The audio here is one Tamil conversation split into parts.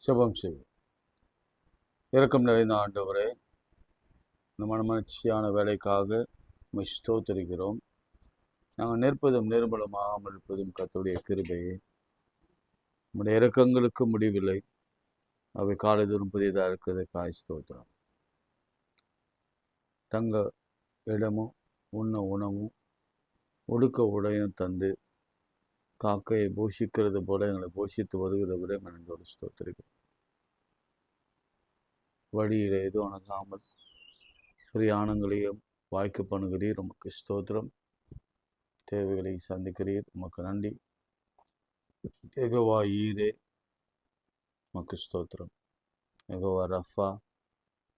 ஜெபம் செய்வோம். இரக்கம் நிறைந்த ஆண்டவரே, இந்த மனமகிழ்ச்சியான வேலைக்காக உம்மை ஸ்தோத்திரிக்கிறோம். நாங்கள் நிற்பதும் நிர்மலமாகாமல் இருப்பதும் கர்த்தருடைய கிருபையே. நம்முடைய இரக்கங்களுக்கு முடிவில்லை, அவை காலைதோறும் புதியதாக இருக்கிறதுக்காய் ஸ்தோத்திரம். தங்க இடமும் உண்ண உணவும் ஒடுக்க உடையும் தந்து காக்கையை போஷிக்கிறது போல எங்களை போஷித்து வருகிறவரே மனதோடு ஸ்தோத்திரிக்கிறோம். வழியில் எதுவும் அணுகாமல் பிரயாணங்களையும் வாய்க்க பண்ணுகிறீர், உமக்கு ஸ்தோத்திரம். தேவைகளை சந்திக்கிறீர், உமக்கு நன்றி. யெகோவா ஈரே, உமக்கு ஸ்தோத்திரம். யெகோவா ரஃபா,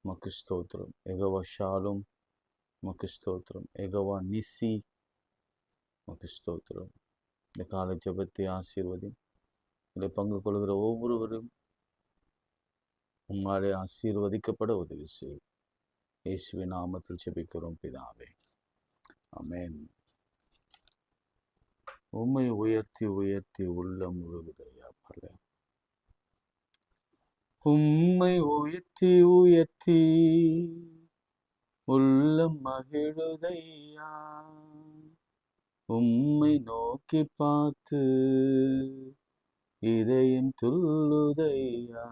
உமக்கு ஸ்தோத்திரம். யெகோவா ஷாலும், உமக்கு ஸ்தோத்திரம். யெகோவா நிசி, உமக்கு ஸ்தோத்திரம். இந்த காலை ஜெபத்தை ஆசீர்வதி. இதில் பங்கு கொள்கிற ஒவ்வொருவரும் உம்மாலே ஆசீர்வதிக்கப்பட உதவி செய்யும். இயேசுவின் நாமத்தில் ஜெபிக்கிறோம் பிதாவே, ஆமென். உம்மை உயர்த்தி உயர்த்தி உள்ளம் முழுகுதையா பல. உம்மை உயர்த்தி உயர்த்தி உள்ளம் மகிழுதையா, உம்மை நோக்கி பார்த்து இதயம் துள்ளுதையா.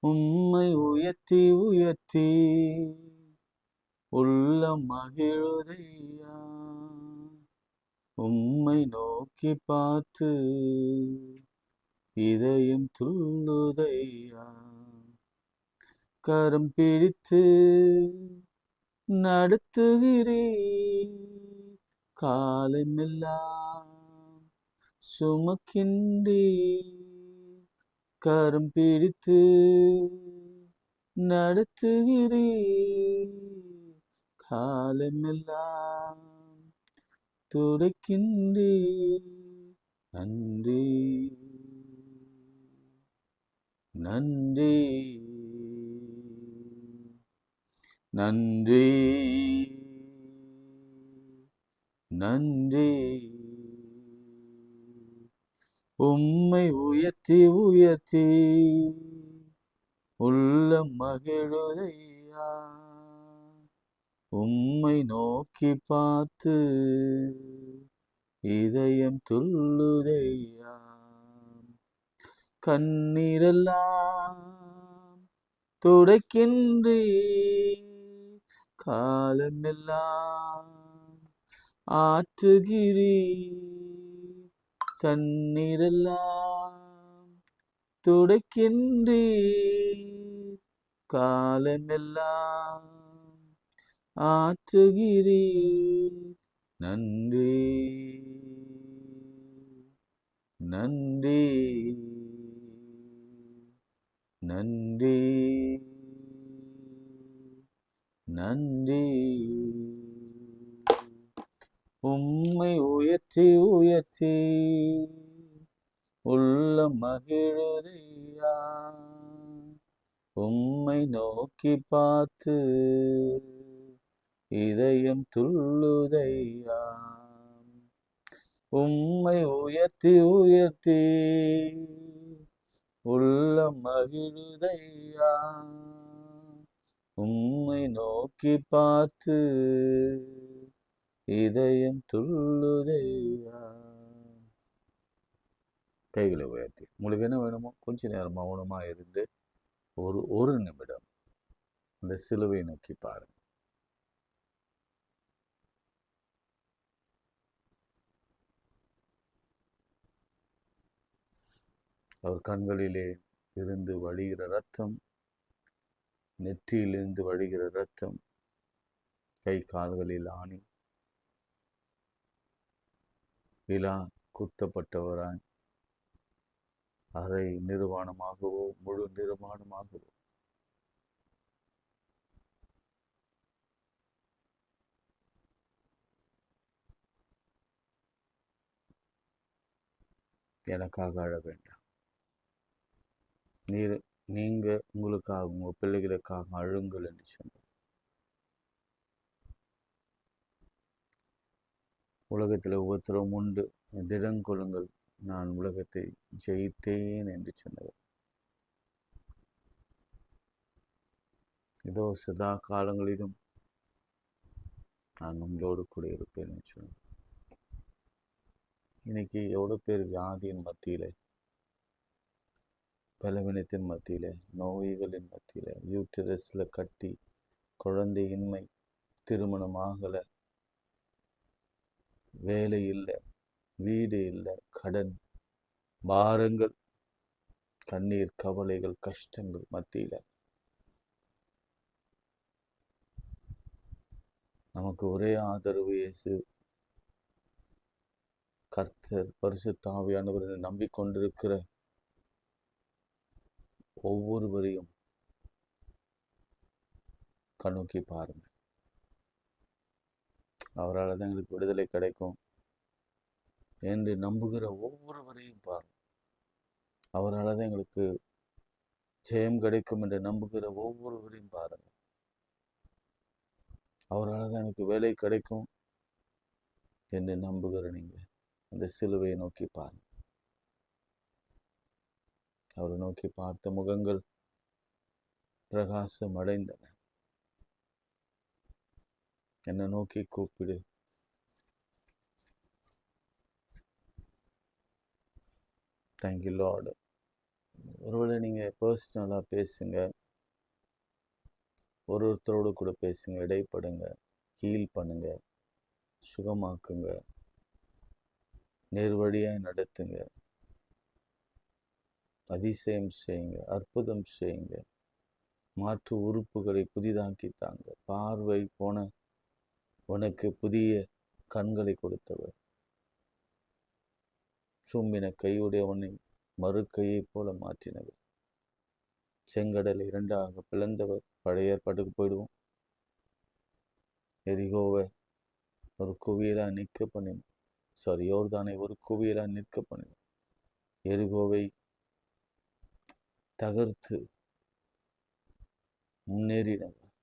உம்மை உயர்த்தி உயர்த்தி உள்ளம் மகிழுதையா, உம்மை நோக்கி பார்த்து இதயம் துள்ளுதையா. கரம் பிடித்து நடத்துகிறீர், காலமெல்லாம் சுமக்கின்றீர். கரம் பிடித்து நடத்துகிறீர், காலமெல்லாம் துடைக்கின்றீர். நன்றி நன்றி நன்றி நன்றி. உம்மை உயர்த்தி உயர்த்தி உள்ளம் மகிழுதையா, உம்மை நோக்கி பார்த்து இதயம் துள்ளுதையா. கண்ணீரெல்லாம் துடைக்கின்றீர், காலமெல்லாம் ஆற்றுகிறீர். கண்ணீரெல்லாம் துடைக்கின்றீர், காலமெல்லாம் ஆற்றுகிறீர். நன்றி நன்றி நன்றி நன்றி. உம்மை உயர்த்தி உயர்த்தி உள்ளம் மகிழுதையா, உம்மை நோக்கி பார்த்து இதயம் துள்ளுதையா. உம்மை உயர்த்தி உயர்த்தி உள்ளம் மகிழுதையா, உம்மை நோக்கி பார்த்து இதயம் துள்ளுதையா. கைகளை உயர்த்தி உங்களுக்கு என்ன வேணுமோ கொஞ்ச நேரம் மௌனமா இருந்து ஒரு நிமிடம் அந்த சிலுவை நோக்கி பாருங்க. அவர் கண்களிலே இருந்து வழிகிற ரத்தம், நெற்றியிலிருந்து வழிகிற ரத்தம், கை கால்களில் ஆணி, விழா குத்தப்பட்டவராய் அரை நிர்வாணமாகவோ முழு நிர்வாணமாகவோ எனக்காக அழ வேண்டாம். நீங்க உங்களுக்காக உங்க பிள்ளைகளுக்காக அழுங்கள் என்று சொன்னார். உலகத்தில் ஒவ்வொருத்தரும் உண்டு, திடங்கொள்ளுங்கள், நான் உலகத்தை ஜெயித்தேன் என்று சொன்னவர். இதோ சதா காலங்களிலும் நான் உங்களோடு கூட இருப்பேன்னு சொன்னேன். இன்னைக்கு எவ்வளோ பேர் வியாதியின் மத்தியில், பலவீனத்தின் மத்தியில், நோய்களின் மத்தியில், யூட்டரஸில் கட்டி, குழந்தையின்மை, திருமணம் ஆகலை, வேலை இல்லை, வீடு இல்லை, கடன், பாரங்கள், கண்ணீர், கவலைகள், கஷ்டங்கள் மத்தியில் நமக்கு ஒரே ஆதரவு இயேசு கர்த்தர் பரிசுத்த ஆவியானவரை நம்பிக்கொண்டிருக்கிற ஒவ்வொருவரையும் கண்ணோக்கி பாருங்க. அவரால் தான் எங்களுக்கு விடுதலை கிடைக்கும் என்று நம்புகிற ஒவ்வொருவரையும் பாருங்க. அவரால் தான் எங்களுக்கு ஜெயம் கிடைக்கும் என்று நம்புகிற ஒவ்வொருவரையும் பாருங்க. அவரால் தான் எனக்கு வேலை கிடைக்கும் என்று நம்புகிற நீங்கள் அந்த சிலுவையை நோக்கி பாருங்க. அவரை நோக்கி பார்த்த முகங்கள் பிரகாசம் அடைந்தன. என்னை நோக்கி கூப்பிடு. Thank you Lord. ஒருவேளை நீங்கள் பர்சனலாக பேசுங்க, ஒருத்தரோடு கூட பேசுங்க, இடைப்படுங்க, ஹீல் பண்ணுங்க, சுகமாக்குங்க, நேர்வழியாய் நடத்துங்க, அதிசயம் செய்யுங்க, அற்புதம் செய்யுங்க, மாற்று உறுப்புகளை புதிதாக்கி தாங்க. பார்வை போன உனக்கு புதிய கண்களை கொடுத்தவர், சும்மின கையுடையவனை மறு கையை போல மாற்றினவர், செங்கடலை இரண்டாக பிளந்தவர். பழைய ஏற்பாட்டுக்கு போயிடுவோம். எரிகோவை ஒரு குவியலாக நிற்க பண்ணினார். யோர்தானை ஒரு குவியலாக நிற்க பண்ணினார். எரிகோவை தகர்த்து முன்னேறினவர்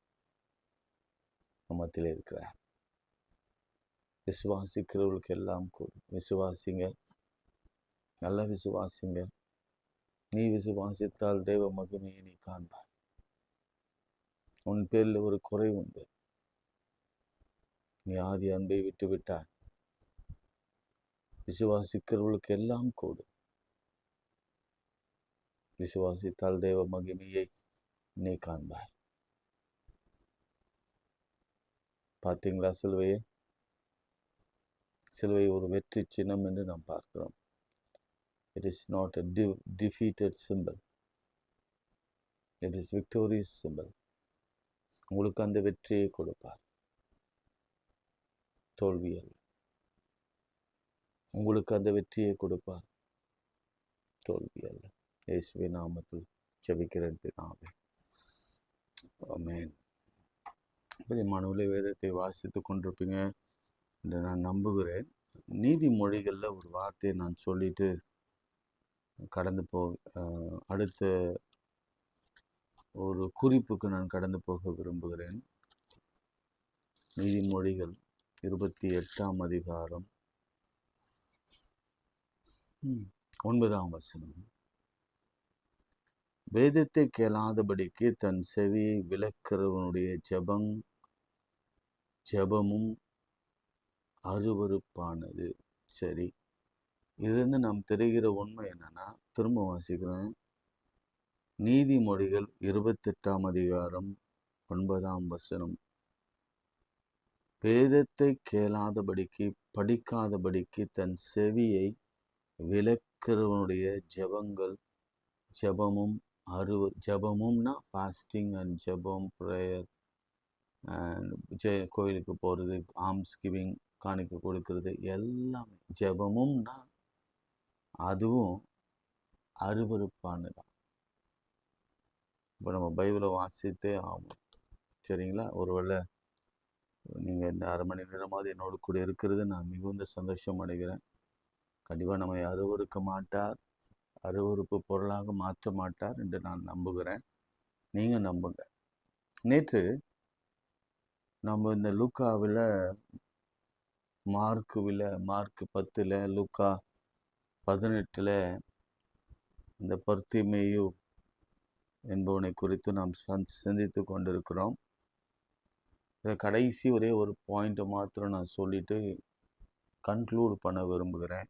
மத்தியில் இருக்கிறார். விசுவாசிக்கிறவர்களுக்கு எல்லாம் கூடும். விசுவாசிங்க, நல்ல விசுவாசிங்க. நீ விசுவாசித்தால் தேவ மகிமையை நீ காண்பாய். உன் பேரில் ஒரு குறை உண்டு. நீ ஆதி அன்பை விட்டு விட்டாய். விசுவாசிக்கிறவர்களுக்கு எல்லாம் கூடும். விசுவாசித்தால் தேவ மகிமையை நீ காண்பாய். பார்த்தீங்களா சிலுவையை? சிலுவை ஒரு வெற்றி சின்னம் என்று நாம் பார்க்கிறோம். It is not a defeated symbol. It is victorious symbol. உங்களுக்கு அந்த வெற்றியை கொடுப்பார், தோல்வி அல்ல. உங்களுக்கு அந்த வெற்றியை கொடுப்பார், தோல்வி அல்ல. இயேசுவின் நாமத்தில் ஜெபிக்கிறேன் பிதாவே, ஆமென். பிரியமானவர்களே, வேதத்தை வாசித்து கொண்டிருப்பீங்க என்று நான் நம்புகிறேன். நீதிமொழிகளில் ஒரு வார்த்தையை நான் சொல்லிட்டு கடந்து அடுத்த ஒரு குறிப்புக்கு நான் கடந்து போக விரும்புகிறேன். நீதிமொழிகள் 28ஆம் அதிகாரம் 9ஆம் வசனம். வேதத்தை கேளாதபடிக்கு தன் செவியை விலக்கிறவனுடைய ஜெபமும் அருவருப்பானது. சரி, இதிலிருந்து நாம் தெரிகிற உண்மை என்னன்னா, திரும்ப வாசிக்கிறேன். நீதிமொழிகள் 28ஆம் அதிகாரம் 9ஆம் வசனம். வேதத்தை கேளாதபடிக்கு, படிக்காதபடிக்கு தன் செவியை விலக்கிறவனுடைய ஜெபமும்னா ஃபாஸ்டிங் அண்ட் ஜெபம், ப்ரேயர் அண்ட் கோயிலுக்கு போகிறது, ஆம்ஸ் கிவிங், காணிக்க கொடுக்கறது, எல்லாமே ஜெபமும்னா அதுவும் அருவருப்பானதான். இப்போ நம்ம பைபிளை வாசித்தே ஆகும். சரிங்களா? ஒருவேளை நீங்கள் இந்த அரை மணி நேரமாவது என்னோடு கூட இருக்கிறது நான் மிகுந்த சந்தோஷம் அடைகிறேன். கண்டிப்பாக நம்ம அருவருக்க மாட்டார், அருவருப்பு பொருளாக மாற்ற மாட்டார் என்று நான் நம்புகிறேன். நீங்கள் நம்புங்க. நேற்று நம்ம இந்த லூக்காவில் மார்க் 10, லூக்கா 18 இந்த பர்த்திமேயு என்பவனை குறித்து நாம் சிந்தித்து கொண்டிருக்கிறோம். கடைசி ஒரே ஒரு பாயிண்ட்டை மாத்திரம் நான் சொல்லிட்டு கன்க்ளூட் பண்ண விரும்புகிறேன்.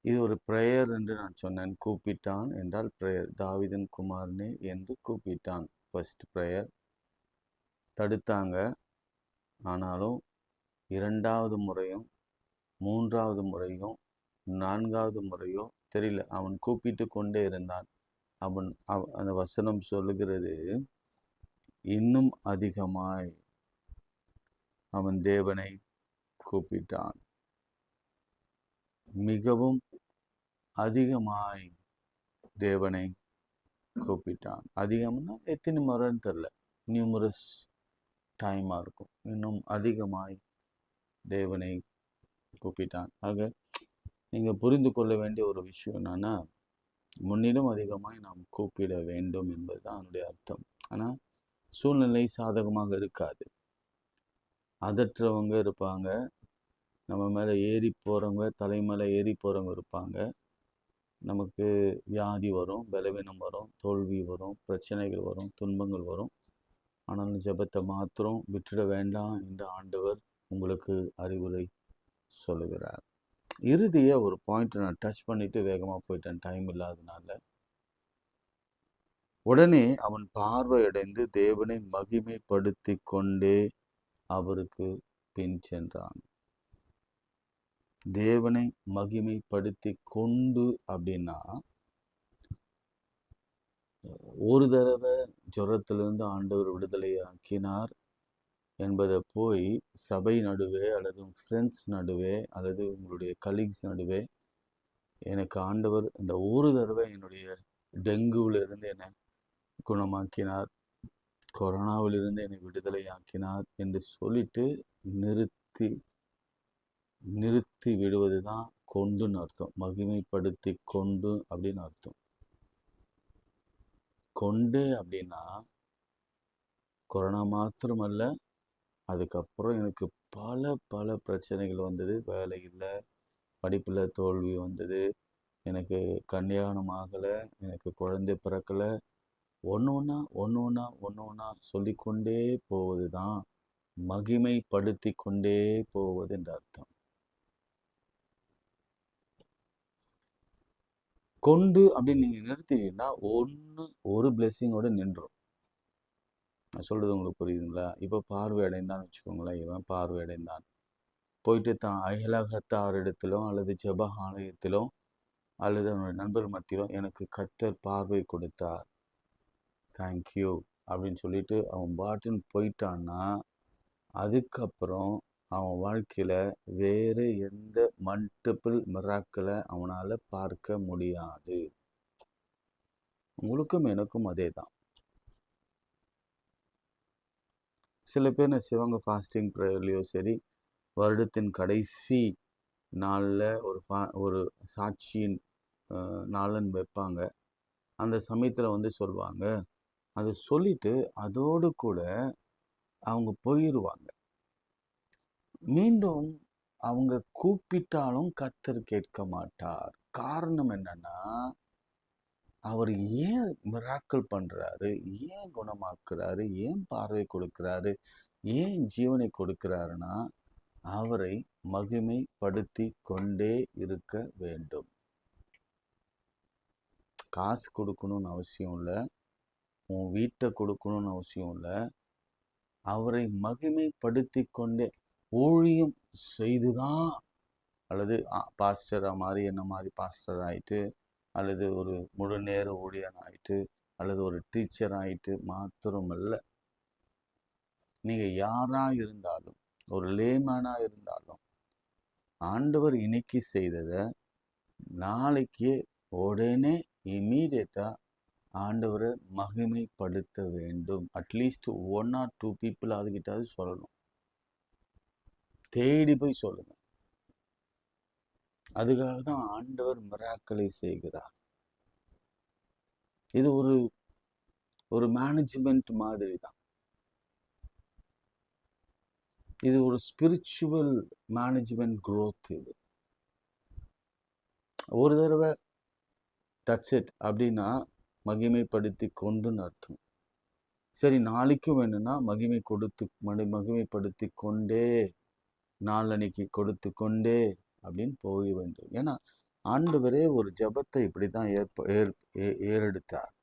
இது ஒரு ப்ரேயர் என்று நான் சொன்னேன். கூப்பிட்டான் என்றால் ப்ரேயர். தாவீதின் குமாரனே என்று கூப்பிட்டான். First prayer. தடுத்தாங்க. ஆனாலும் 2வது முறையும் 3வது முறையும் 4வது முறையோ தெரியல, அவன் கூப்பிட்டு கொண்டே இருந்தான். அந்த வசனம் சொல்லுகிறது, இன்னும் அதிகமாய் அவன் தேவனை கூப்பிட்டான். மிகவும் அதிகமாய் தேவனை கூப்பிட்டான். அதிகம்னா எத்தனை முறைன்னு தெரியல, நியூமரஸ் டைமாக இருக்கும். இன்னும் அதிகமாய் தேவனை கூப்பிட்டான். ஆக நீங்கள் புரிந்து கொள்ள வேண்டிய ஒரு விஷயம் என்னன்னா, முன்னிலும் அதிகமாய் நாம் கூப்பிட வேண்டும் என்பது தான் அதனுடைய அர்த்தம். ஆனால் சூழ்நிலை சாதகமாக இருக்காது. அதற்றவங்க இருப்பாங்க, நம்ம மேலே ஏறி போகிறவங்க, தலைமேலே ஏறி போகிறவங்க இருப்பாங்க. நமக்கு வியாதி வரும், பலவீனம் வரும், தோல்வி வரும், பிரச்சனைகள் வரும், துன்பங்கள் வரும். ஆனாலும் ஜெபத்தை மாத்திரம் விட்டுட வேண்டாம் என்று ஆண்டவர் உங்களுக்கு அறிவுரை சொல்லுகிறார். இறுதிய ஒரு பாயிண்ட் நான் டச் பண்ணிட்டு வேகமாக போயிட்டேன், டைம் இல்லாதனால. உடனே அவன் பார்வையடைந்து தேவனை மகிமைப்படுத்தி கொண்டே அவருக்கு பின் சென்றான். தேவனை மகிமைப்படுத்தி கொண்டு அப்படின்னா, ஒரு தடவை ஜுரத்திலிருந்து ஆண்டவர் விடுதலை ஆக்கினார் என்பதை போய் சபை நடுவே அல்லது ஃப்ரெண்ட்ஸ் நடுவே அல்லது உங்களுடைய கலீக்ஸ் நடுவே, எனக்கு ஆண்டவர் இந்த ஒரு தடவை என்னுடைய டெங்குவிலிருந்து என்னை குணமாக்கினார், கொரோனாவிலிருந்து என்னை விடுதலை ஆக்கினார் என்று சொல்லிட்டு நிறுத்தி விடுவது தான் கொண்டுன்னு அர்த்தம். மகிமைப்படுத்தி கொண்டு அப்படின்னு அர்த்தம். கொண்டு அப்படின்னா கொரோனா மாத்திரமல்ல, அதுக்கப்புறம் எனக்கு பல பிரச்சனைகள் வந்தது. வேலை இல்லை, படிப்பில் தோல்வி வந்தது, எனக்கு கல்யாணம் ஆகலை, எனக்கு குழந்தை பிறக்கலை, ஒன்று ஒன்றா சொல்லிக்கொண்டே போவது தான் மகிமைப்படுத்தி கொண்டே போவது என்ற அர்த்தம். கொண்டு அப்படின்னு நீங்கள் நிறுத்திட்டீங்கன்னா ஒரு பிளெஸ்ஸிங்கோட நின்றும். நான் சொல்கிறது உங்களுக்கு புரியுதுங்களா? இப்போ பார்வை அடைந்தான்னு வச்சுக்கோங்களேன். இவன் பார்வை அடைந்தான், போயிட்டு தான் அயலகத்தாரிடத்திலோ அல்லது ஜெப ஆலயத்திலோ அல்லது அவனுடைய நண்பர் மத்தியிலோ எனக்கு கர்த்தர் பார்வை கொடுத்தார், தேங்க்யூ அப்படின்னு சொல்லிட்டு அவன் பாட்டுன்னு போயிட்டான்னா, அதுக்கப்புறம் அவன் வாழ்க்கையில் வேறு எந்த மல்டிபிள் மிராக்களை அவனால் பார்க்க முடியாது. உங்களுக்கும் எனக்கும் அதே தான். சில பேர் சிவங்க ஃபாஸ்டிங் ப்ரேயர்லையோ சரி, வருடத்தின் கடைசி நாளில் ஒரு சாட்சியின் நாளன் வைப்பாங்க. அந்த சமயத்தில் சொல்லுவாங்க, அதை சொல்லிட்டு அதோடு கூட அவங்க போயிடுவாங்க. மீண்டும் அவங்க கூப்பிட்டாலும் கர்த்தர் கேட்க மாட்டார். காரணம் என்னன்னா, அவர் ஏன் மிராக்கிள் பண்றாரு, ஏன் குணமாக்குறாரு, ஏன் பார்வை கொடுக்கிறாரு, ஏன் ஜீவனை கொடுக்கிறாருன்னா, அவரை மகிமைப்படுத்தி கொண்டே இருக்க வேண்டும். காசு கொடுக்கணும்னு அவசியம் இல்லை, உன் வீட்டை கொடுக்கணும்னு அவசியம் இல்லை. அவரை மகிமைப்படுத்தி கொண்டே ஊழியம் செய்துதான், அல்லது பாஸ்டராக மாறி என்ன மாதிரி பாஸ்டர் ஆகிட்டு, அல்லது ஒரு முழு நேர ஊழியன் ஆகிட்டு, அல்லது ஒரு டீச்சர் ஆகிட்டு மாத்திரமல்ல. நீங்கள் யாராக இருந்தாலும், ஒரு லேமேனாக இருந்தாலும், ஆண்டவர் இன்னைக்கு செய்ததை நாளைக்கே உடனே இமீடியட்டாக ஆண்டவரை மகிமைப்படுத்த வேண்டும். அட்லீஸ்ட் 1 or 2 people அதுக்கிட்டாவது சொல்லணும். தேடி போய் சொல்லுங்க. அதுக்காக தான் ஆண்டவர் மிராக்களை செய்கிறார். இது ஒரு மேனேஜ்மெண்ட் மாதிரி தான். இது ஒரு ஸ்பிரிச்சுவல் மேனேஜ்மெண்ட் க்ரோத். இது ஒரு தடவை டச் இட் அப்படின்னா மகிமைப்படுத்தி கொண்டுன்னு அர்த்தம். சரி, நாளைக்கும் வேணும்னா மகிமைப்படுத்தி கொண்டே, நாளன்னைக்கு கொடுத்து கொண்டே அப்படின்னு போக வேண்டும். ஏன்னா ஆண்டவரே ஒரு ஜெபத்தை இப்படிதான் ஏறெடுத்தார்.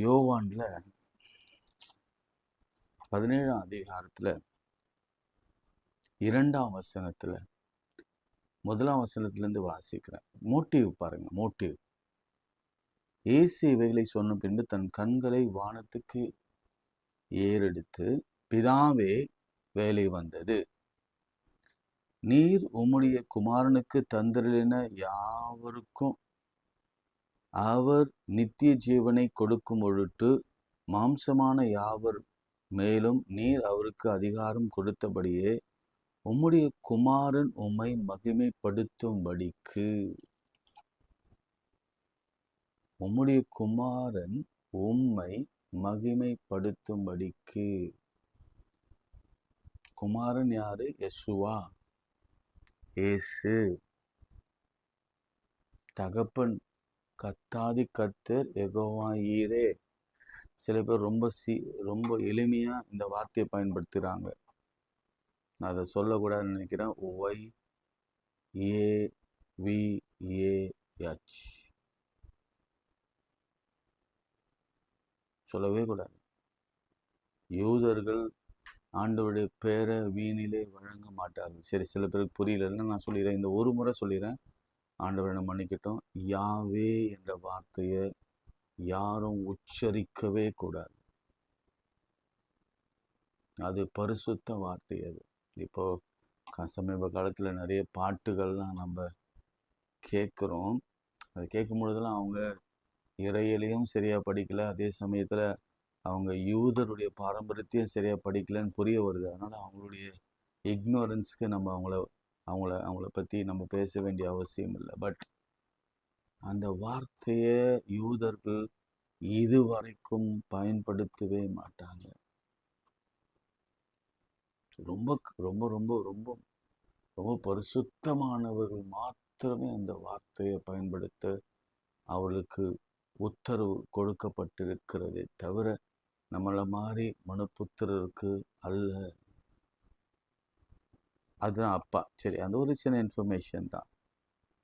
யோவான்ல 17ஆம் அதிகாரத்துல 2ஆம் வசனத்துல 1ஆம் வசனத்துல இருந்து வாசிக்கிறேன். மோட்டிவ் பாருங்க, மோட்டிவ். இயேசு இவைகளை சொன்ன பின்பு தன் கண்களை வானத்துக்கு ஏறெடுத்து, பிதாவே, வேலை வந்தது. நீர் உம்முடைய குமாரனுக்கு தந்திரலின யாவருக்கும் அவர் நித்திய ஜீவனை கொடுக்கும் பொருட்டு மாம்சமான யாவர் மேலும் நீர் அவருக்கு அதிகாரம் கொடுத்தபடியே உம்முடைய குமாரன் உம்மை மகிமைப்படுத்தும்படிக்கு, உம்முடைய குமாரன் உம்மை மகிமைப்படுத்தும்படிக்கு. குமாரன் யாரு? யெசுவா, இயேசு. தகப்பன் கத்தாதி கர்த்தர் யெகோவா ஈரே. சில பேர் ரொம்ப எளிமையா இந்த வார்த்தையை பயன்படுத்துகிறாங்க. நான் அதை சொல்லக்கூடாதுன்னு நினைக்கிறேன். YAVAH சொல்லவே கூடாது. யூதர்கள் ஆண்டவருடைய பேரை வீணிலே வழங்க மாட்டார்கள். சரி, சில பேருக்கு புரியலன்னா நான் சொல்லிடுறேன். இந்த ஒரு முறை சொல்லிடுறேன், ஆண்டவரை மன்னிக்கட்டும். யாவே என்ற வார்த்தையை யாரும் உச்சரிக்கவே கூடாது. அது பரிசுத்த வார்த்தை. அது இப்போ சமீப காலத்தில் நிறைய பாட்டுகள்லாம் நம்ம கேட்குறோம். அது கேட்கும் பொழுதெல்லாம் அவங்க இறையிலையும் சரியாக படிக்கலை, அதே சமயத்தில் அவங்க யூதருடைய பாரம்பரியத்தையும் சரியாக படிக்கலைன்னு புரிய வருது. அதனால் அவங்களுடைய இக்னோரன்ஸ்க்கு நம்ம அவங்கள பற்றி நம்ம பேச வேண்டிய அவசியம் இல்லை. பட் அந்த வார்த்தையை யூதர்கள் இதுவரைக்கும் பயன்படுத்தவே மாட்டாங்க. ரொம்ப ரொம்ப ரொம்ப ரொம்ப ரொம்ப பரிசுத்தமானவர்கள் மாத்திரமே அந்த வார்த்தையை பயன்படுத்த அவர்களுக்கு உத்தரவு கொடுக்கப்பட்டிருக்கிறதே தவிர நம்மளை மாதிரி மனுப்புத்திரருக்கு அல்ல. அதுதான் அப்பா. சரி, அந்த ஒரு சின்ன இன்ஃபர்மேஷன் தான்.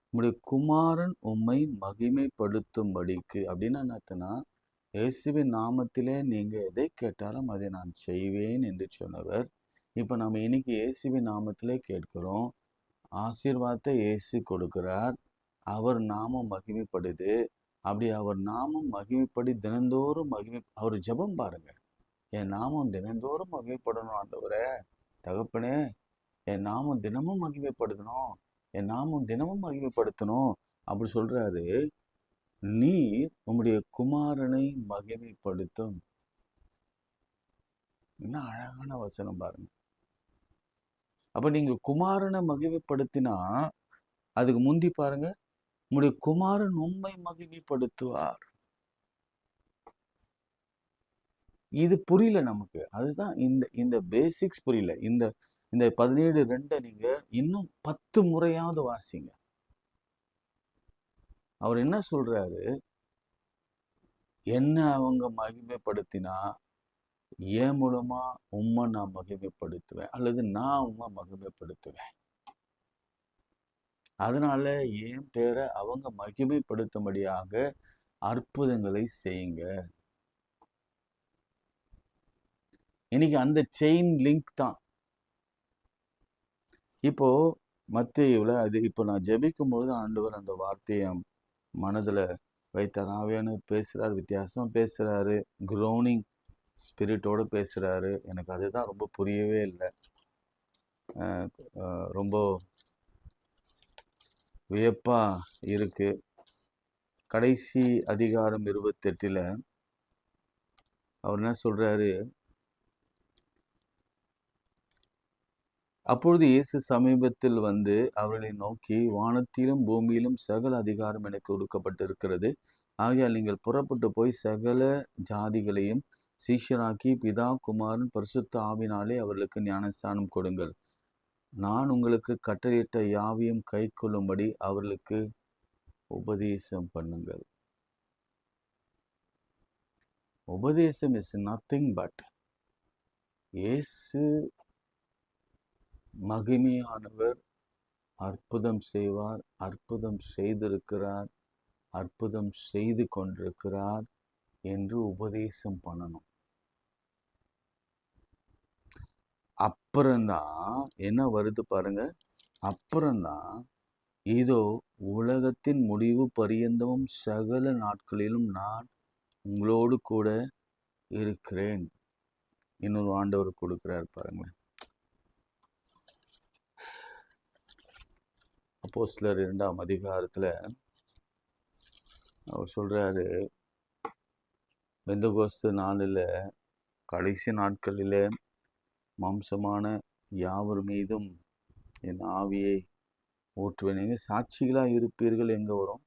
உம்முடைய குமாரன் உம்மை மகிமைப்படுத்தும்படிக்கு அப்படின்னா என்னத்துனா, இயேசுவின் நாமத்திலே நீங்கள் எதை கேட்டாலும் அதை நான் செய்வேன் என்று சொன்னவர். இப்போ நம்ம இன்னைக்கு இயேசுவின் நாமத்திலே கேட்கிறோம். ஆசீர்வாதத்தை இயேசு கொடுக்கிறார். அவர் நாமம் மகிமைப்படுது. அப்படி அவர் நாமம் மகிமைப்படி தினந்தோறும் அவர் ஜெபம் பாருங்க. என் நாமம் தினந்தோறும் மகிமைப்படணும் ஆண்டவரே, தகப்பனே, என் நாமம் தினமும் மகிமைப்படுத்தணும், என் நாமம் தினமும் மகிமைப்படுத்தணும் அப்படி சொல்றாரு. நீர் உம்முடைய குமாரனை மகிமைப்படுத்தும். என்ன அழகான வசனம் பாருங்க. அப்ப நீங்க குமாரனை மகிமைப்படுத்தினா அதுக்கு முந்தி பாருங்க, உம்முடைய குமாரன் உம்மை மகிமைப்படுத்துவார். இது புரியல நமக்கு. அதுதான் இந்த பேசிக்ஸ் புரியல. இந்த 17:2 நீங்க இன்னும் 10 முறையாவது வாசிங்க. அவர் என்ன சொல்றாரு? என்ன அவங்க மகிமைப்படுத்தினா ஏன் மூலமா உம்மை நான் மகிமைப்படுத்துவேன், அல்லது நான் உம்மை மகிமைப்படுத்துவேன். அதனால என் பேரை அவங்க மகிமைப்படுத்தும்படியாக அற்புதங்களை செய்யுங்க. இன்னைக்கு அந்த செயின் லிங்க் தான். இப்போ மத்தேயுல அது இப்போ நான் ஜெபிக்கும் பொழுது ஆண்டவர் அந்த வார்த்தையை மனதில் வைத்தார். ஆவியானவர் பேசுறாரு, வித்தியாசமா பேசுறாரு, குரோனிங் ஸ்பிரிட்டோடு பேசுறாரு. எனக்கு அதுதான் ரொம்ப புரியவே இல்லை. ரொம்ப வியப்பா இருக்கு. கடைசி அதிகாரம் 28 அவர் என்ன சொல்றாரு? அப்பொழுது இயேசு சமீபத்தில் வந்து அவர்களை நோக்கி, வானத்திலும் பூமியிலும் சகல அதிகாரம் எனக்கு கொடுக்கப்பட்டிருக்கிறது. ஆகையால் நீங்கள் புறப்பட்டு போய் சகல ஜாதிகளையும் சீஷராக்கி பிதா குமாரன் பரிசுத்த ஆவினாலே அவர்களுக்கு ஞானஸ்நானம் கொடுங்கள். நான் உங்களுக்கு கட்டளையிட்ட யாவையும் கை கொள்ளும்படி அவர்களுக்கு உபதேசம் பண்ணுங்கள். உபதேசம் இஸ் நத்திங் பட் இயேசு மகிமையானவர், அற்புதம் செய்வார், அற்புதம் செய்திருக்கிறார், அற்புதம் செய்து கொண்டிருக்கிறார் என்று உபதேசம் பண்ணணும். அப்புறம்தான் என்ன வருது பாருங்க. அப்புறம்தான் இதோ உலகத்தின் முடிவு பரியந்தமும் சகல நாட்களிலும் நான் உங்களோடு கூட இருக்கிறேன். இன்னொரு ஆண்டவர் கொடுக்கிறார் பாருங்களேன். அப்போஸ்தலர் 2ஆம் அதிகாரத்துல அவர் சொல்றாரு, பெந்தகோஸ்து நாளில் கடைசி நாட்களில் மாம்சமான யாவர் மீதும் என் ஆவியை ஊற்றுவேன். எங்க சாட்சிகளாக இருப்பீர்கள். எங்கே வரும்?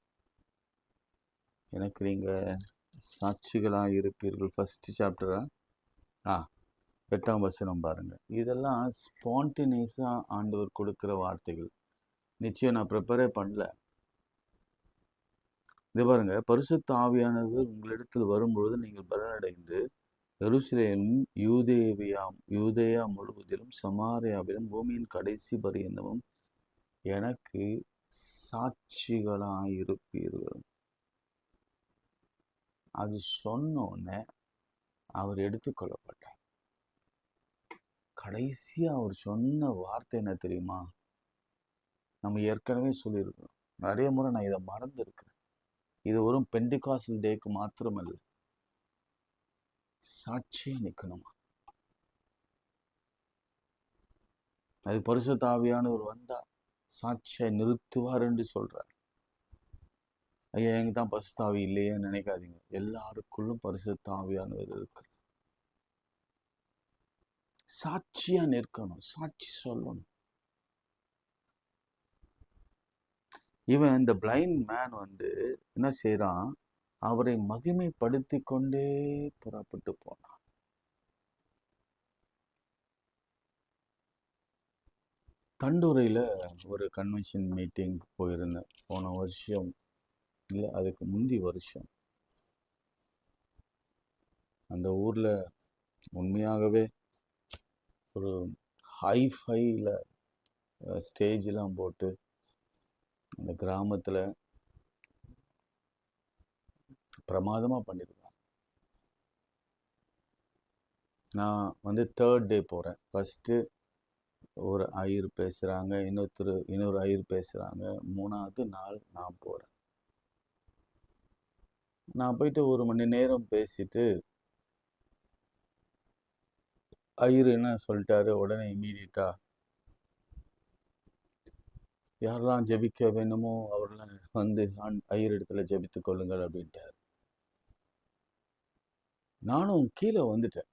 எனக்கு நீங்கள் சாட்சிகளாக இருப்பீர்கள். ஃபஸ்ட்டு சாப்டரா 8ஆம் வசனம் பாருங்கள். இதெல்லாம் ஸ்பான்டினியஸாக ஆண்டவர் கொடுக்குற வார்த்தைகள். நிச்சயம் நான் ப்ரிப்பரே பண்ணல. இது பாருங்க, பரிசுத்த ஆவியானவர் உங்களிடத்தில் வரும்பொழுது நீங்கள் பலனடைந்து எருசலேமும் யூதேயா முழுவதிலும் சமாரியாவிலும் பூமியின் கடைசி பரியந்தமும் எனக்கு சாட்சிகளாயிருப்பீர்கள். அது சொன்னோடனே அவர் எடுத்துக்கொள்ளப்பட்டார். கடைசியா அவர் சொன்ன வார்த்தை என்ன தெரியுமா? நம்ம ஏற்கனவே சொல்லியிருக்கிறோம். நிறைய முறை நான் இதை மறந்துருக்கிறேன். இது ஒரு பெண்டிகாஸ்டல் டேக்கு மாத்திரமல்ல, சாட்சியா நிற்கணுமா. அது பரிசுத்த ஆவியானவர் வந்தா சாட்சியை நிறுத்துவார் என்று சொல்றார். ஐயா, எங்க தான் பரிசுத்த ஆவி இல்லையே நினைக்காதீங்க. எல்லாருக்குள்ளும் பரிசுத்த ஆவியானவர் இருக்கிறார். சாட்சியா நிற்கணும், சாட்சி சொல்லணும். இவன் இந்த பிளைண்ட் மேன் என்ன செய்யறான்? அவரை மகிமைப்படுத்தி கொண்டே புறப்பட்டு போனான். தண்டூரையில் ஒரு கன்வென்ஷன் மீட்டிங் போயிருந்தேன். போன வருஷம் இல்லை, அதுக்கு முந்தி வருஷம். அந்த ஊரில் உண்மையாகவே ஒரு ஹைஃபைல ஸ்டேஜெலாம் போட்டு அந்த கிராமத்தில் பிரமாதமாக பண்ணியிருக்காங்க. நான் 3rd டே போகிறேன். ஃபஸ்ட்டு ஒரு ஐயர் பேசுகிறாங்க, இன்னொரு ஐயர் பேசுகிறாங்க. 3வது நாள் நான் போகிறேன். நான் போயிட்டு 1 மணி நேரம் பேசிட்டு ஐயர் என்ன சொல்லிட்டாரு, உடனே இமீடியட்டாக யாரெல்லாம் ஜெபிக்க வேணுமோ அவரெல்லாம் ஐயர் இடத்துல ஜெபித்து கொள்ளுங்கள் அப்படின்ட்டார். நானும் கீழே வந்துட்டேன்.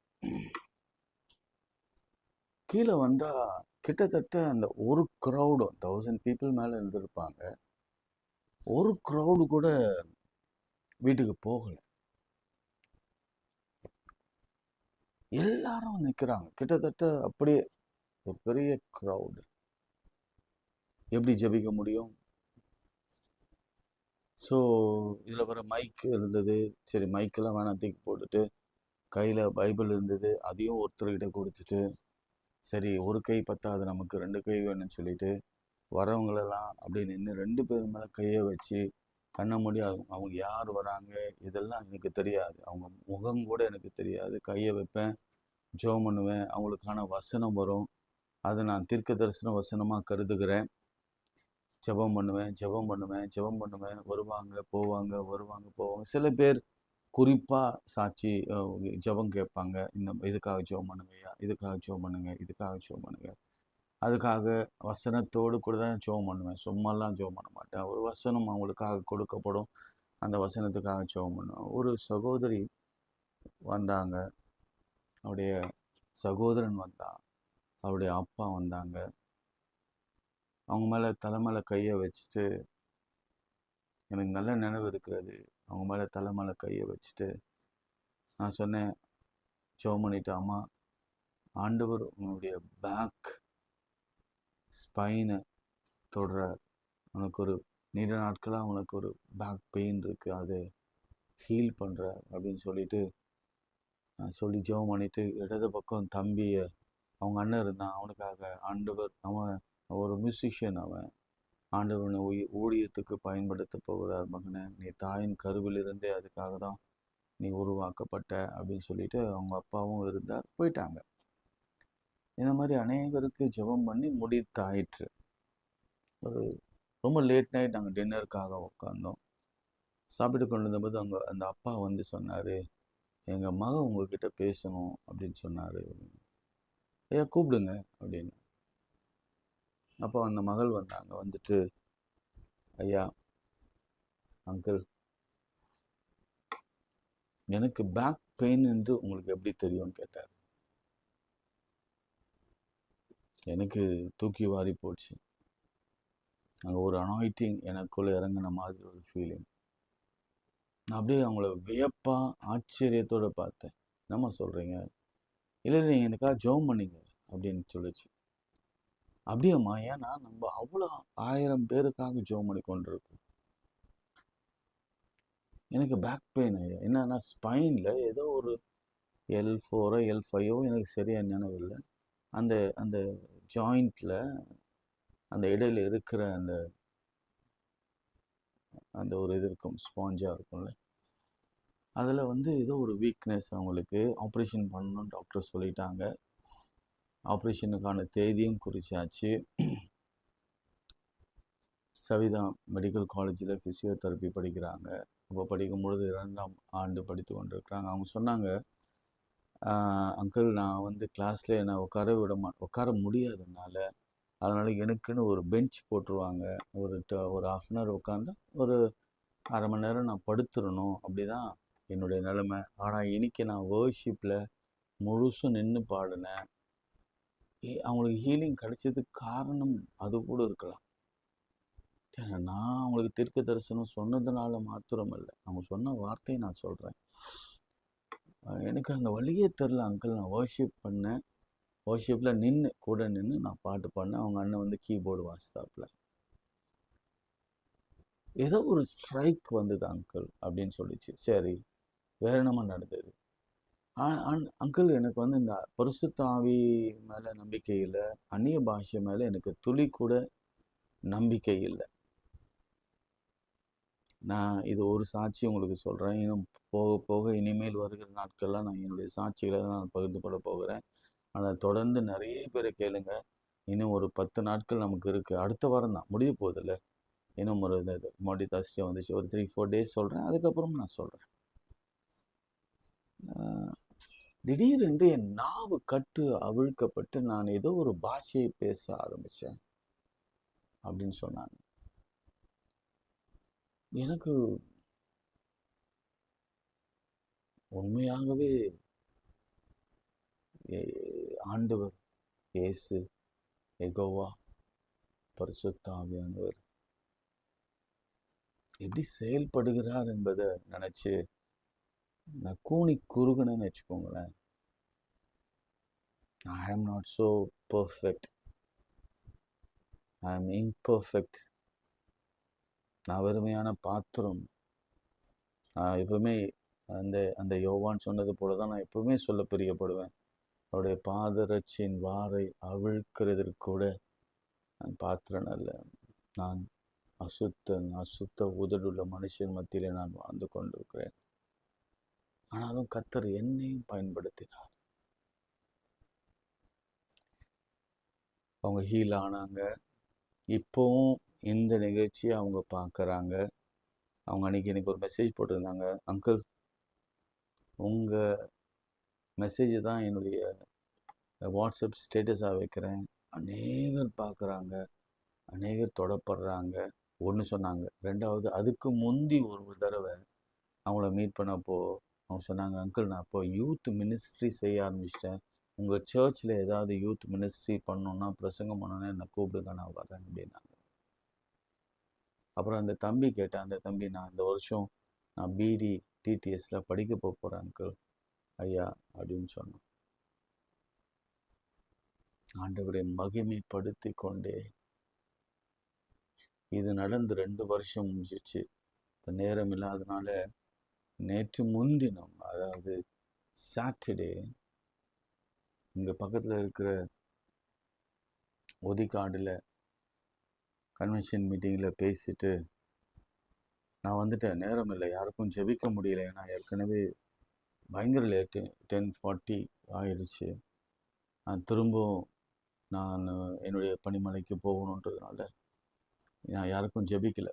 கீழே வந்தால் கிட்டத்தட்ட அந்த ஒரு க்ரௌடும் 1000 people மேலே இருந்திருப்பாங்க. ஒரு க்ரௌடு கூட வீட்டுக்கு போகலை. எல்லாரும் நிற்கிறாங்க. கிட்டத்தட்ட அப்படியே ஒரு பெரிய க்ரௌடு. எப்படி ஜெபிக்க முடியும்? ஸோ இதில் வர மைக்கு இருந்தது. சரி, மைக்கெல்லாம் வேணாம், தூக்கி போட்டுட்டு கையில் பைபிள் இருந்தது. அதையும் ஒருத்தர்கிட்ட கொடுத்துட்டு, சரி ஒரு கை பத்தாது, நமக்கு 2 கை வேணும்னு சொல்லிட்டு வரவங்களெல்லாம் அப்படியே நின்று 2 பேர் மேலே கையை வச்சு கண்ண மூடி அவங்க யார் வராங்க இதெல்லாம் எனக்கு தெரியாது. அவங்க முகம் கூட எனக்கு தெரியாது. கையை வைப்பேன், ஜெபம் பண்ணுவேன். அவங்களுக்கான வசனம் வரும், அதை நான் தீர்க்க தரிசன வசனமாக கருதுகிறேன். ஜெபம் பண்ணுவேன். வருவாங்க போவாங்க. சில பேர் குறிப்பாக சாட்சி ஜெபம் கேட்பாங்க. இதுக்காக ஜெபம் பண்ணுங்கய்யா, இதுக்காக ஜெபம் பண்ணுங்க. அதுக்காக வசனத்தோடு கூட தான் ஜெபம் பண்ணுவேன். சும்மாலாம் ஜெபம் பண்ண மாட்டேன். ஒரு வசனம் அவங்களுக்காக கொடுக்கப்படும், அந்த வசனத்துக்காக ஜெபம் பண்ணுவேன். ஒரு சகோதரி வந்தாங்க, அவருடைய சகோதரன் வந்தான், அவருடைய அப்பா வந்தாங்க. அவங்க மேலே தலைமையில கையை வச்சுட்டு, எனக்கு நல்ல நினைவு இருக்கிறது, அவங்க மேலே தலைமையில கையை வச்சுட்டு நான் சொன்னேன், ஜெபம் பண்ணிட்டு, அம்மா, ஆண்டவர் உன்னுடைய பேக் ஸ்பைனை தொடுறார். உனக்கு ஒரு நீண்ட நாட்களாக உனக்கு ஒரு பேக் பெயின் இருக்குது, அதை ஹீல் பண்ணுறார் அப்படின்னு சொல்லிட்டு சொல்லி ஜெபம் பண்ணிட்டு இடது பக்கம் தம்பியை அவங்க அண்ணன் இருந்தான், அவனுக்காக ஆண்டவர், அவன் ஒரு மியூசிஷியன், அவன் ஆண்டவனை ஊழியத்துக்கு பயன்படுத்த போகிறார் மகனை, நீ தாயின் கருவில் இருந்தே அதுக்காக தான் நீ உருவாக்கப்பட்ட அப்படின்னு சொல்லிட்டு அவங்க அப்பாவும் இருந்தார், போயிட்டாங்க. இந்த மாதிரி அநேகருக்கு ஜெபம் பண்ணி முடித்தாயிற்று. ஒரு ரொம்ப லேட் நைட் நாங்கள் டின்னருக்காக உட்காந்தோம். சாப்பிட்டு கொண்டு இருந்தபோது அவங்க அந்த அப்பா வந்து சொன்னார், எங்கள் மகன் உங்ககிட்ட பேசணும் அப்படின்னு சொன்னார். ஐயா கூப்பிடுங்க அப்படின்னு. அப்போ அந்த மகள் வந்தாங்க. வந்துட்டு, ஐயா அங்கிள், எனக்கு பேக் பெயின் என்று உங்களுக்கு எப்படி தெரியும்னு கேட்டார். எனக்கு தூக்கி வாரி போச்சு. அங்கே ஒரு அனாயிட்டிங் எனக்குள்ளே இறங்கின மாதிரி ஒரு ஃபீலிங். நான் அப்படியே அவங்கள வியப்பா ஆச்சரியத்தோடு பார்த்தேன். என்னம்மா சொல்கிறீங்க? இல்லை இல்லை, நீங்கள் எனக்காக ஜெபம் பண்ணீங்க அப்படின்னு சொல்லிச்சு. அப்படியேம்மா, ஏன்னா நம்ம அவ்வளோ 1000 பேருக்காக ஜெபம் பண்ணி கொண்டிருக்கோம். எனக்கு பேக் பெயின் என்னன்னா ஸ்பைனில் ஏதோ ஒரு L4 L5 எனக்கு சரியாக நினைவில்லை. அந்த அந்த ஜாயிண்டில் அந்த இடையில இருக்கிற அந்த அந்த ஒரு இது இருக்கும், ஸ்பாஞ்சாக இருக்கும்ல, அதில் வந்து ஏதோ ஒரு வீக்னஸ். அவங்களுக்கு ஆப்ரேஷன் பண்ணணும்னு டாக்டர் சொல்லிட்டாங்க. ஆப்ரேஷனுக்கான தேதியும் குறிச்சாச்சு. சவிதா மெடிக்கல் காலேஜில் ஃபிசியோதெரப்பி படிக்கிறாங்க. இப்போ படிக்கும்பொழுது 2ஆம் ஆண்டு படித்து கொண்டிருக்கிறாங்க. அவங்க சொன்னாங்க, அங்கிள் நான் வந்து கிளாஸில் என்னை உட்கார முடியாதனால, அதனால் எனக்குன்னு ஒரு பெஞ்ச் போட்டுருவாங்க. ஒரு 1/2 உட்காந்தா ஒரு அரை மணி நேரம் நான் படுத்துடணும், அப்படி தான் என்னுடைய நிலைமை. ஆனால் இன்றைக்கி நான் வர்ஷிப்பில் முழுசும் நின்று பாடினேன். அவங்களுக்கு ஹீலிங் கிடைச்சதுக்கு காரணம் அது கூட இருக்கலாம். நான் அவங்களுக்கு தீர்க்க தரிசனம் சொன்னதுனால மாத்திரம் இல்லை, அவங்க சொன்ன வார்த்தையை நான் சொல்கிறேன். எனக்கு அந்த வழியே தெரில அங்கிள். நான் வர்ஷிப் பண்ணேன். வர்ஷிப்பில் கூட நின்று நான் பாட்டு பாடினேன். அவங்க அண்ணன் வந்து கீபோர்டு வாசித்தாப்புல. ஏதோ ஒரு ஸ்ட்ரைக் வந்தது அங்கிள் அப்படின்னு சொல்லிச்சு. சரி, வேற என்னமா நடந்தது? அங்கிள், எனக்கு வந்து இந்த பரிசுத்த ஆவி மேலே நம்பிக்கை இல்லை, அந்நிய பாஷை மேலே எனக்கு துளி கூட நம்பிக்கை இல்லை. நான் இது ஒரு சாட்சி உங்களுக்கு சொல்கிறேன். இன்னும் போக போக இனிமேல் வருகிற நாட்கள்லாம் நான் என்னுடைய சாட்சிகளை நான் பகிர்ந்து கொள்ள போகிறேன். ஆனால் தொடர்ந்து நிறைய பேரை கேளுங்க. இன்னும் ஒரு 10 நாட்கள் நமக்கு இருக்குது. அடுத்த வாரம் தான் முடிய போதில்ல. இன்னும் ஒரு மாடி தஸ்டே வந்துச்சு. ஒரு 3-4 டேஸ் சொல்கிறேன், அதுக்கப்புறம் நான் சொல்கிறேன். திடீரென்று என் நாவு கட்டு அவிழ்க்கப்பட்டு நான் ஏதோ ஒரு பாஷையை பேச ஆரம்பித்தேன் அப்படின்னு சொன்னாங்க. எனக்கு உண்மையாகவே ஆண்டவர் இயேசு, யெகோவா, பரிசுத்த ஆவியானவர் எப்படி செயல்படுகிறார் என்பதை நினச்சி நான் கூனி குறுகுனேன்னு வச்சுக்கோங்களேன். I am not so perfect. I am imperfect. நான் வெறுமையான பாத்திரம். நான் எப்பவுமே அந்த யோவான் சொன்னது போல தான் நான் எப்பவுமே சொல்ல பிரியப்படுவேன். அவருடைய பாதரட்சியின் வாரை அவிழ்க்கிறதற்கு கூட நான் பாத்திரன் அல்ல. நான் அசுத்த உதடுள்ள மனுஷன் மத்தியிலே நான் வாழ்ந்து கொண்டிருக்கிறேன். ஆனாலும் கர்த்தர் என்னையும் பயன்படுத்தினார். அவங்க ஹீல் ஆனாங்க. இப்போவும் இந்த நிகழ்ச்சியை அவங்க பார்க்குறாங்க. அவங்க அன்றைக்கி எனக்கு ஒரு மெசேஜ் போட்டிருந்தாங்க, அங்கிள் உங்கள் மெசேஜை தான் என்னுடைய வாட்ஸ்அப் ஸ்டேட்டஸாக வைக்கிறேன், அநேகர் பார்க்குறாங்க, அநேகர் தொடப்படுறாங்க. ஒன்று சொன்னாங்க. 2வது, அதுக்கு முந்தி ஒரு தடவை அவங்கள மீட் பண்ணப்போ அவங்க சொன்னாங்க, அங்கிள் நான் இப்போ யூத் மினிஸ்ட்ரி செய்ய ஆரம்பிச்சிட்டேன், உங்கள் சர்ச்சில் ஏதாவது யூத் மினிஸ்ட்ரி பண்ணணுன்னா, பிரசங்கம் பண்ணணுன்னா என்னை கூப்பிடுங்க, நான் வரேன் அப்படின்னாங்க. அப்புறம் அந்த தம்பி கேட்டேன். அந்த தம்பி, நான் இந்த வருஷம் நான் பிடி டிடிஎஸில் படிக்க போகிறேன் அங்கிள் ஐயா அப்படின்னு சொன்னேன். ஆண்டவரை மகிமைப்படுத்தி கொண்டே இது நடந்து 2 வருஷம் முடிஞ்சிச்சு. இப்போ நேரம் இல்லாதனால நேற்று முன்தினம், அதாவது சாட்டர்டே இங்கே பக்கத்தில் இருக்கிற ஒதிக்காடில் கன்வென்ஷன் மீட்டிங்கில் பேசிட்டு நான் வந்துட்டேன். நேரம் இல்லை, யாருக்கும் ஜெபிக்க முடியல. ஏன்னா ஏற்கனவே பயங்கர லேட்டு, 10:40 ஆயிடுச்சு. திரும்பவும் நான் என்னுடைய பணிமனைக்கு போகணுன்றதுனால நான் யாருக்கும் ஜெபிக்கலை.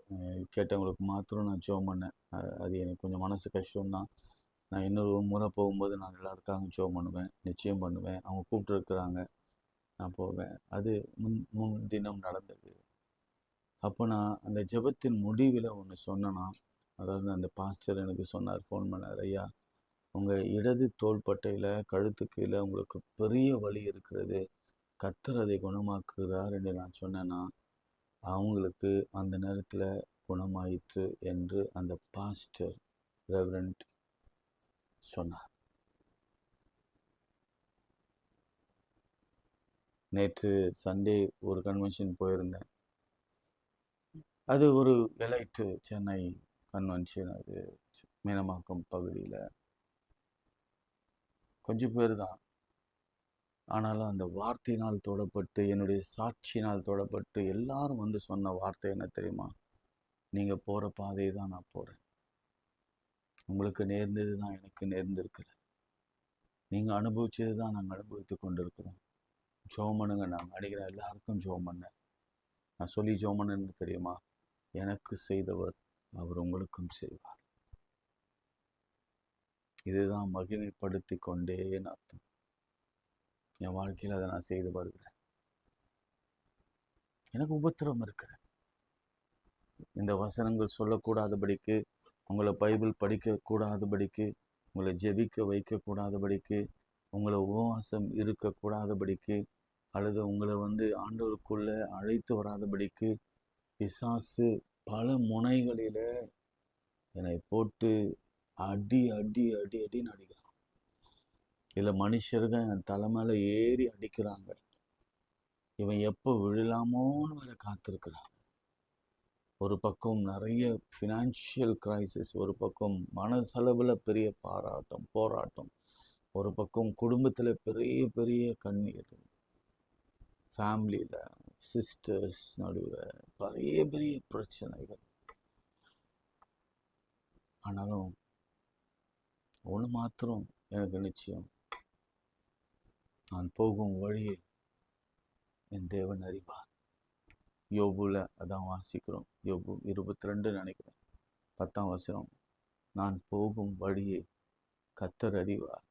கேட்டவங்களுக்கு மாத்திரம் நான் ஜெபம் பண்ணேன். அது எனக்கு கொஞ்சம் மனசு கஷ்டம்தான். நான் இன்னொரு முறை போகும்போது நான் எல்லாருக்காக ஜெபம் பண்ணுவேன், நிச்சயம் பண்ணுவேன். அவங்க கூப்பிட்டுருக்குறாங்க, நான் போவேன். அது முன்தினம் நடந்தது. அப்போ நான் அந்த ஜெபத்தின் முடிவில் ஒன்று சொன்னேன்னா, அதாவது அந்த பாஸ்டர் எனக்கு சொன்னார், ஃபோன் பண்ணார், ஐயா உங்கள் இடது தோள்பட்டையில் கழுத்து கீழே உங்களுக்கு பெரிய வலி இருக்கிறது, கர்த்தர் அதை குணமாக்குகிறார் என்று நான் சொன்னேன்னா, அவங்களுக்கு அந்த நேரத்தில் குணமாயிற்று என்று அந்த பாஸ்டர் ரெவரண்ட் சொன்னார். நேற்று சண்டே ஒரு கன்வென்ஷன் போயிருந்தேன். அது ஒரு எலைட்டு சென்னை கன்வென்ஷன். அது மீனமாக்கம் பகுதியில் கொஞ்சம் பேர் தான். ஆனாலும் அந்த வார்த்தையினால் தொடப்பட்டு, என்னுடைய சாட்சியினால் தொடப்பட்டு எல்லாரும் வந்து சொன்ன வார்த்தை என்ன தெரியுமா? நீங்கள் போகிற பாதையை தான் நான் போகிறேன், உங்களுக்கு நேர்ந்தது தான் எனக்கு நேர்ந்திருக்கிறது, நீங்கள் அனுபவிச்சது தான் நாங்கள் அனுபவித்து கொண்டு இருக்கிறோம். ஜெபம் பண்ணுங்க. நாங்கள் அடிக்கிற எல்லாருக்கும் ஜெபம் பண்ணேன். நான் சொல்லி ஜெபம் பண்ணேன்னு தெரியுமா? எனக்கு செய்தவர் அவர் உங்களுக்கும் செய்வார். இதுதான் மகிமைப்படுத்தி கொண்டேன்னு அர்த்தம். என் வாழ்க்கையில் அதை நான் செய்து வருகிறேன். எனக்கு உபத்திரம் இருக்கிறேன். இந்த வசனங்கள் சொல்லக்கூடாதபடிக்கு, உங்களை பைபிள் படிக்கக்கூடாதபடிக்கு, உங்களை ஜெபிக்க வைக்கக்கூடாதபடிக்கு, உங்களை உபவாசம் இருக்கக்கூடாதபடிக்கு, அல்லது உங்களை ஆண்டவருக்குள்ளே அழைத்து வராதபடிக்கு பிசாசு பல முனைகளில் என்னை போட்டு அடி அடி அடி அடின்னு அடிக்கிறான். இல்லை மனுஷர்கள் என் தலை மேலே ஏறி அடிக்கிறாங்க. இவன் எப்போ விழலாமோன்னு வேற காத்திருக்கிறான். ஒரு பக்கம் நிறைய ஃபினான்ஷியல் கிரைசிஸ், ஒரு பக்கம் மனசளவில் பெரிய போராட்டம், ஒரு பக்கம் குடும்பத்தில் பெரிய பெரிய கண்ணீர், ஃபேமிலியில் சிஸ்டர்ஸ் நடுவில் பெரிய பெரிய பிரச்சனைகள். ஆனாலும் ஒன்று மாத்திரம் எனக்கு நிச்சயம், நான் போகும் வழியை என் தேவன் அறிவார். யோபுல அதான் வாசிக்கிறோம். யோபு 22 நினைக்கிறேன், 10ஆம் வசனம். நான் போகும் வழியை கர்த்தர் அறிவார்,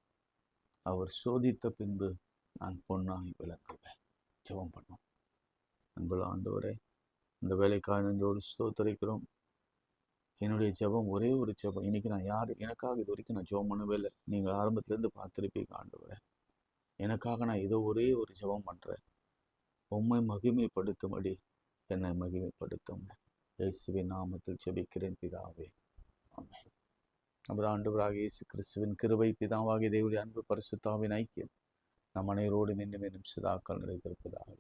அவர் சோதித்த பின்பு நான் பொன்னாய் விளங்குவேன். ஜெபம் பண்ணோம். அன்புள்ள ஆண்டவரே, இந்த வேலைக்காக நன்றியோடு ஸ்தோத்திரிக்கிறோம். என்னுடைய ஜெபம் ஒரே ஒரு ஜெபம். இன்னைக்கு நான் எனக்காக இது வரைக்கும் நான் ஜெபம் பண்ணவே இல்லை. நீங்கள் ஆரம்பத்துலேருந்து பார்த்துருப்பீங்க. ஆண்டவரே, எனக்காக நான் ஏதோ ஒரே ஒரு ஜெபம் பண்ணுறேன். உம்மை மகிமைப்படுத்தும்படி என்னை மகிமைப்படுத்துங்க. இயேசுவின் நாமத்தில் ஜெபிக்கிறேன் பிதாவே, ஆமென். நமது ஆண்டவராக இயேசு கிறிஸ்துவின் கிருபை, பிதாவாகிய தேவனுடைய அன்பு, பரிசுத்த ஆவியின் ஐக்கியம் நம் அனைவரோடும் இன்னும் சதாக்கள் நிறைந்திருப்பதாக.